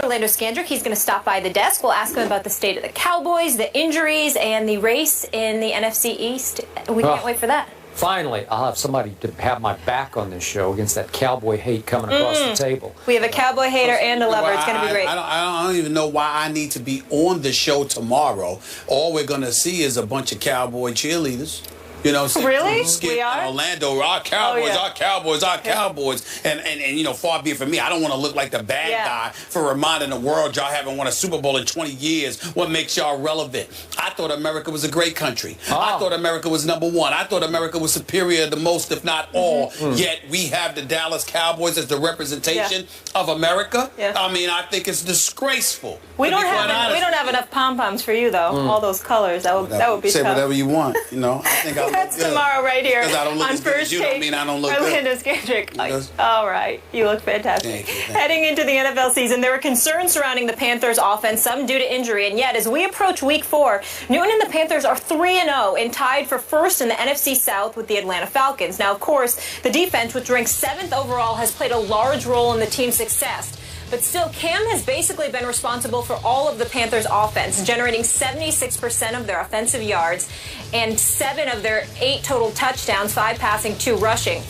Orlando Scandrick. He's going to stop by the desk. We'll ask him about the state of the Cowboys, the injuries, and the race in the NFC East. We can't wait for that. Finally, I'll have somebody to have my back on this show against that cowboy hate coming across the table. We have a cowboy hater and a lover. It's going to be great. I don't even know why I need to be on the show tomorrow. All we're going to see is a bunch of cowboy cheerleaders. You know, really? Skip We are? Orlando, our Cowboys, our Cowboys, our Cowboys. And you know, far be it from me, I don't want to look like the bad guy for reminding the world y'all haven't won a Super Bowl in 20 years. What makes y'all relevant? I thought America was a great country. I thought America was #1. I thought America was superior to most, if not all. Yet we have the Dallas Cowboys as the representation of America. I mean, I think it's disgraceful. We don't have enough pom-poms for you, though. All those colors. That would be Say tough. whatever you want, you know. I think That's tomorrow right here I don't look on as good as First you Take. don't mean I don't look Orlando good. Scandrick. All right. You look fantastic. Thank you. Heading into the NFL season, there were concerns surrounding the Panthers' offense, some due to injury. And yet, as we approach Week 4, Newton and the Panthers are 3-0 and tied for first in the NFC South with the Atlanta Falcons. Now, of course, the defense, which ranks 7th overall, has played a large role in the team's success. But still, Cam has basically been responsible for all of the Panthers' offense, generating 76% of their offensive yards and 7 of their 8 total touchdowns, 5 passing, 2 rushing.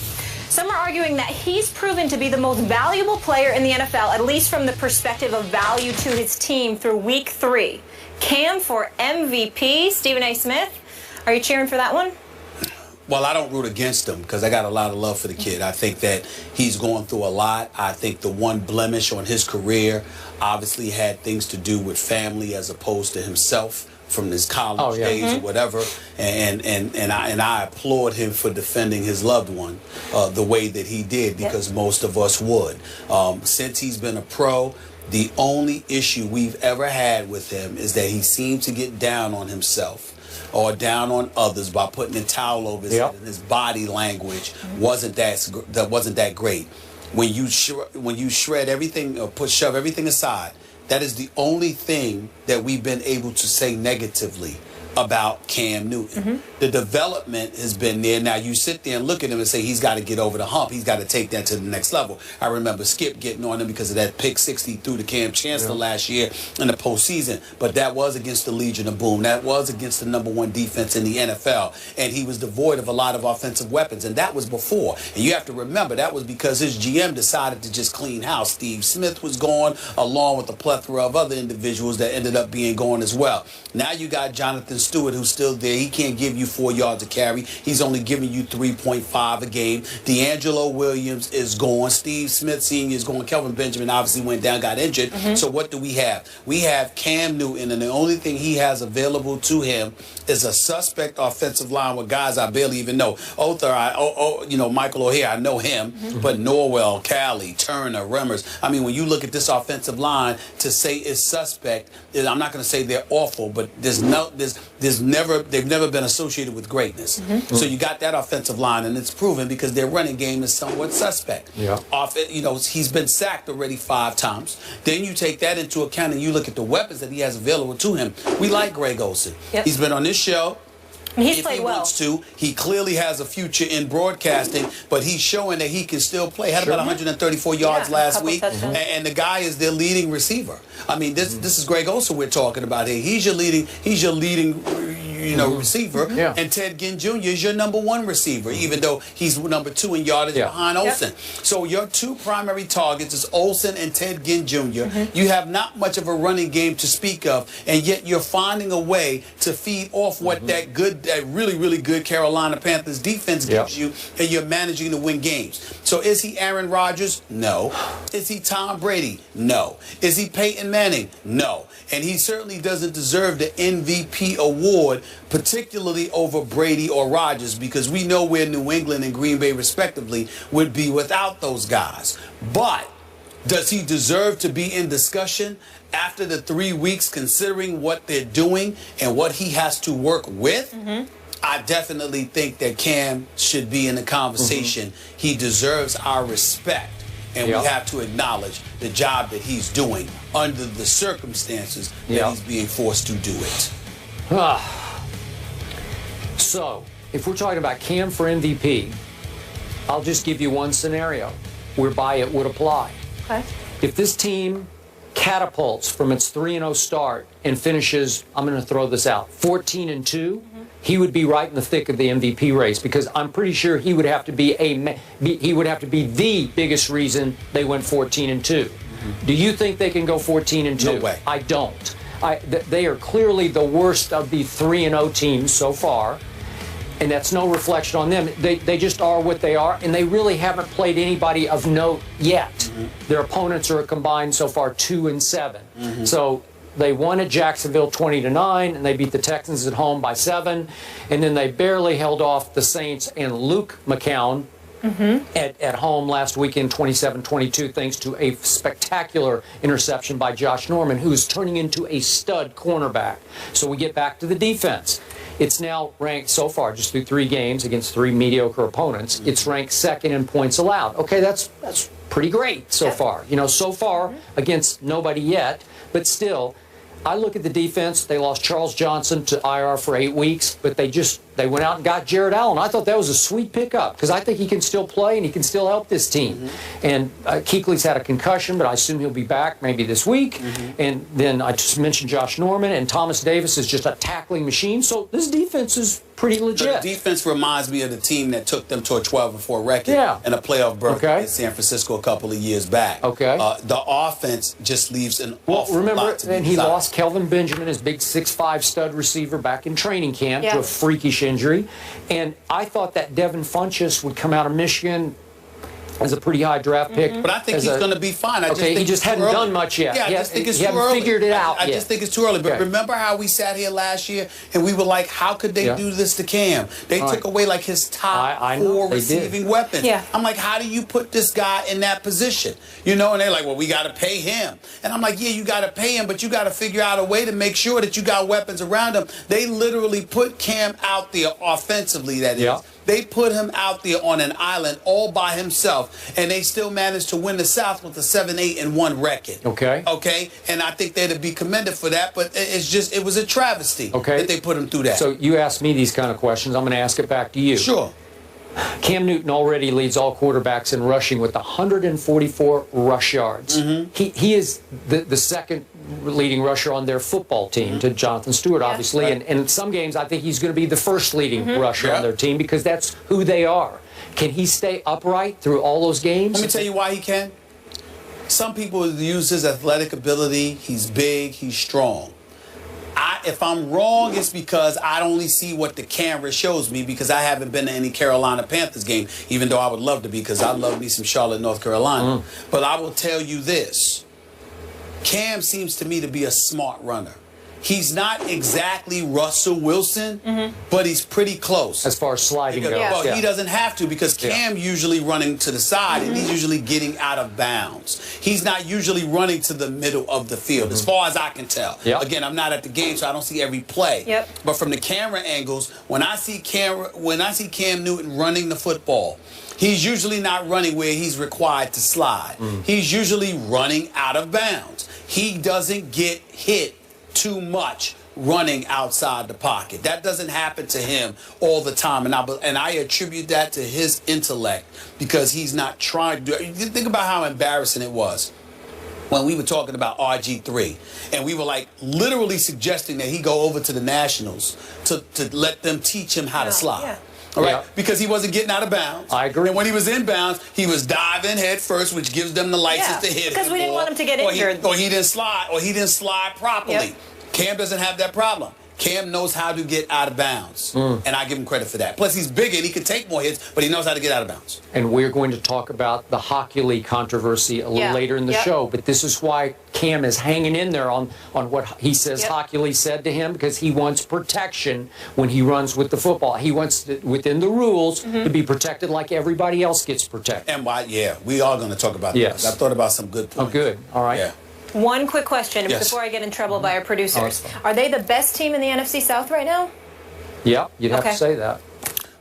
Some are arguing that he's proven to be the most valuable player in the NFL, at least from the perspective of value to his team through Week 3. Cam for MVP. Stephen A. Smith, are you cheering for that one? Well, I don't root against him because I got a lot of love for the kid. I think that he's going through a lot. I think the one blemish on his career obviously had things to do with family as opposed to himself from his college days or whatever. And I applaud him for defending his loved one the way that he did, because most of us would. Since he's been a pro, the only issue we've ever had with him is that he seemed to get down on himself or down on others by putting a towel over his head, and his body language wasn't that great. When you shred everything or shove everything aside, that is the only thing that we've been able to say negatively about Cam Newton. The development has been there. Now you sit there and look at him and say he's got to get over the hump. He's got to take that to the next level. I remember Skip getting on him because of that pick 60 through to Cam Chancellor last year in the postseason. But that was against the Legion of Boom. That was against the #1 defense in the NFL. And he was devoid of a lot of offensive weapons. And that was before. And you have to remember that was because his GM decided to just clean house. Steve Smith was gone, along with a plethora of other individuals that ended up being gone as well. Now you got Jonathan Stewart, who's still there. He can't give you 4 yards a carry. He's only giving you 3.5 a game. D'Angelo Williams is gone. Steve Smith Sr. is gone. Kelvin Benjamin obviously went down, got injured. So what do we have? We have Cam Newton, and the only thing he has available to him is a suspect offensive line with guys I barely even know. Michael O'Hare, I know him, but Norwell, Cali, Turner, Remmers. I mean, when you look at this offensive line, to say it's suspect, I'm not going to say they're awful, but they've never been associated with greatness. So you got that offensive line, and it's proven because their running game is somewhat suspect. He's been sacked already 5 times. Then you take that into account and you look at the weapons that he has available to him. We like Greg Olsen. He's been on this show. He's played well. Wants to. He clearly has a future in broadcasting, but he's showing that he can still play. Had about 134 yards last week, and the guy is their leading receiver. I mean, this is Greg Olsen we're talking about here. He's your leading receiver, and Ted Ginn Jr. is your #1 receiver, even though he's #2 in yardage behind Olsen. So your 2 primary targets is Olsen and Ted Ginn Jr. You have not much of a running game to speak of, and yet you're finding a way to feed off what that really, really good Carolina Panthers defense gives you, and you're managing to win games. So is he Aaron Rodgers? No. Is he Tom Brady? No. Is he Peyton Manning? No. And he certainly doesn't deserve the MVP award, particularly over Brady or Rodgers, because we know where New England and Green Bay, respectively, would be without those guys. But does he deserve to be in discussion after the 3 weeks, considering what they're doing and what he has to work with? I definitely think that Cam should be in the conversation. He deserves our respect. And we have to acknowledge the job that he's doing under the circumstances that he's being forced to do it. So, if we're talking about Cam for MVP, I'll just give you one scenario whereby it would apply. If this team catapults from its 3-0 start and finishes, I'm going to throw this out, 14-2, he would be right in the thick of the MVP race, because I'm pretty sure he would have to be the biggest reason they went 14-2. Do you think they can go 14-2? No way. I don't. They are clearly the worst of the 3-0 teams so far, and that's no reflection on them. They just are what they are, and they really haven't played anybody of note yet. Their opponents are combined so far 2-7. So they won at Jacksonville 20-9, and they beat the Texans at home by 7, and then they barely held off the Saints and Luke McCown at home last weekend, 27-22, thanks to a spectacular interception by Josh Norman, who is turning into a stud cornerback. So we get back to the defense. It's now ranked so far, just through 3 games against 3 mediocre opponents, it's ranked 2nd in points allowed. Okay, that's pretty great so far. You know, so far against nobody yet, but still, I look at the defense. They lost Charles Johnson to IR for 8 weeks, but they went out and got Jared Allen. I thought that was a sweet pickup, because I think he can still play and he can still help this team. And Kuechly's had a concussion, but I assume he'll be back maybe this week. And then I just mentioned Josh Norman, and Thomas Davis is just a tackling machine. So this defense is pretty legit. The defense reminds me of the team that took them to a 12-4 record and a playoff berth in San Francisco a couple of years back. The offense just leaves an awful lot to be and he desired. lost Kelvin Benjamin, his big 6'5" stud receiver, back in training camp to a freakish injury. And I thought that Devin Funchess would come out of Michigan as a pretty high draft pick. But I think he's going to be fine. He just hadn't done much yet. Yeah, I just think it's too early. He figured it out I just think it's too early. But remember how we sat here last year and we were like, how could they do this to Cam? They took away like his top 4 receiving weapons. I'm like, how do you put this guy in that position? You know, and they're like, well, we got to pay him. And I'm like, yeah, you got to pay him, but you got to figure out a way to make sure that you got weapons around him. They literally put Cam out there offensively, that is. They put him out there on an island all by himself, and they still managed to win the South with a 7-8-1 record. Okay? And I think they'd be commended for that, but it's just, it was a travesty that they put him through that. So you asked me these kind of questions. I'm going to ask it back to you. Sure. Cam Newton already leads all quarterbacks in rushing with 144 rush yards. He is the second leading rusher on their football team to Jonathan Stewart, obviously. And in some games, I think he's going to be the first leading rusher on their team, because that's who they are. Can he stay upright through all those games? Let me tell you why he can. Some people use his athletic ability. He's big. He's strong. If I'm wrong, it's because I only see what the camera shows me, because I haven't been to any Carolina Panthers game, even though I would love to be, because I love me some Charlotte, North Carolina. But I will tell you this. Cam seems to me to be a smart runner. He's not exactly Russell Wilson, but he's pretty close. As far as sliding goes. Well, he doesn't have to, because Cam usually running to the side, and he's usually getting out of bounds. He's not usually running to the middle of the field, as far as I can tell. Again, I'm not at the game, so I don't see every play. But from the camera angles, when I see Cam Newton running the football, he's usually not running where he's required to slide. He's usually running out of bounds. He doesn't get hit too much running outside the pocket. That doesn't happen to him all the time, and I attribute that to his intellect, because he's not trying to do. Think about how embarrassing it was when we were talking about RG3, and we were like literally suggesting that he go over to the Nationals to let them teach him how to slide. All right, because he wasn't getting out of bounds. I agree. And when he was in bounds, he was diving head first, which gives them the license to hit him. Because we didn't want him to get injured. Or he didn't slide properly. Cam doesn't have that problem. Cam knows how to get out of bounds, and I give him credit for that. Plus, he's bigger and he can take more hits, but he knows how to get out of bounds. And we're going to talk about the Hockey League controversy a little later in the show, but this is why Cam is hanging in there on what he says Hockey League said to him, because he wants protection when he runs with the football. He wants, within the rules, to be protected like everybody else gets protected. And why? We are going to talk about that. I thought about some good points. Oh, good. All right. One quick question before I get in trouble by our producers. Are they the best team in the NFC South right now? Yeah, you'd have to say that.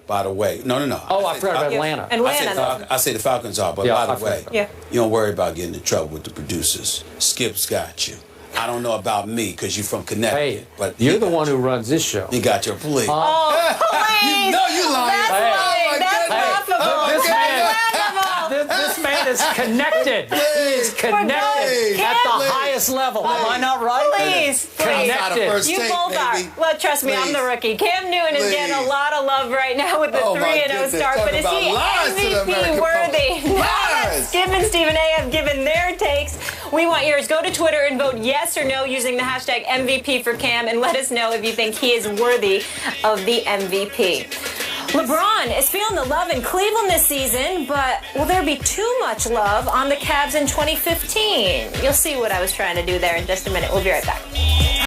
By the way, no. Oh, I forgot about Atlanta. Atlanta. I say the Falcons are, but by the way, you don't worry about getting in trouble with the producers. Skip's got you. I don't know about me, because you're from Connecticut. But you're the one who runs this show. He got your police. Oh, please! You lying. That's lying. That's laughable. This man God is connected. He is connected at the highest level. Am I not right? Please. Connected. You both are. Well, trust me, I'm the rookie. Cam Newton is getting a lot of love right now with the 3-0 start, but is he MVP worthy? Now that Skip and Stephen A have given their takes, we want yours. Go to Twitter and vote yes or no using the hashtag MVP for Cam, and let us know if you think he is worthy of the MVP. LeBron is feeling the love in Cleveland this season, but will there be too much love on the Cavs in 2015? You'll see what I was trying to do there in just a minute. We'll be right back.